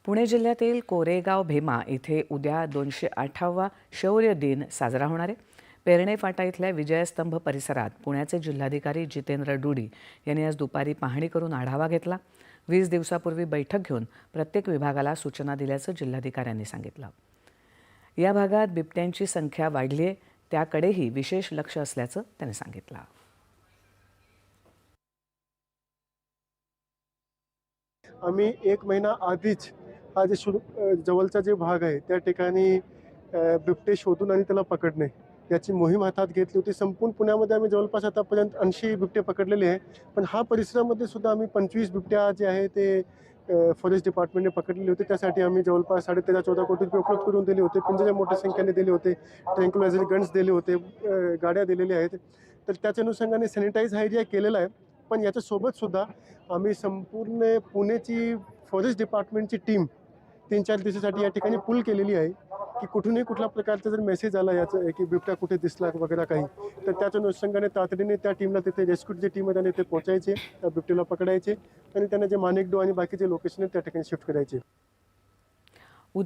पुणे जिल्ह्यातील कोरेगाव भीमा इथे उद्या 208वा शौर्य दिन साजरा होणार आहे। पेरणे फाटा इथल्या विजयस्तंभ परिसरात पुण्याचे जिल्हाधिकारी जितेंद्र डुडी यांनी आज दुपारी पाहणी करून आढावा घेतला। 20 दिवसापूर्वी बैठक घेऊन प्रत्येक विभागाला सूचना दिल्याचं जिल्हाधिकाऱ्यांनी सांगितलं। या भागात बिबट्यांची संख्या वाढली आहे, त्याकडेही विशेष लक्ष असल्याचं त्यांनी सांगितलं। आम्ही 1 महिना आधीच हा जे जवळचा जे भाग आहे त्या ठिकाणी बिबटे शोधून आणि त्याला पकडणे याची मोहीम हातात घेतली होती। संपूर्ण पुण्यामध्ये आम्ही जवळपास आतापर्यंत 80 बिबटे पकडलेले आहे, पण हा परिसरामध्ये सुद्धा आम्ही 25 बिबट्या जे आहे ते फॉरेस्ट डिपार्टमेंटने पकडलेले होते। त्यासाठी आम्ही जवळपास 13.5-14 कोटी रुपये उपलब्ध करून दिले होते, पिंजरे मोठ्या संख्येने दिले होते, ट्रँक्युलायझर गन्स दिले होते, गाड्या दिलेल्या आहेत। तर त्याच्या अनुषंगाने सॅनिटाईज हा एरिया केलेला आहे। पण याच्यासोबत सुद्धा आम्ही संपूर्ण पुण्याची फॉरेस्ट डिपार्टमेंटची टीम 3-4 दिवसासाठी या ठिकाणी पूल केलेली आहे की कुठूनही कुठल्या प्रकारचा जर मेसेज आला याचा की बिबट्या कुठे दिसला वगैरे काही, तर त्याच्या अनुषंगाने तातडीने त्या टीमला तिथे रेस्क्यूची टीम आहे त्याने ते पोहोचायचे, त्या बिबट्याला पकडायचे आणि त्यांना जे माणिकडो आणि बाकीचे लोकेशन आहेत त्या ठिकाणी शिफ्ट करायचे।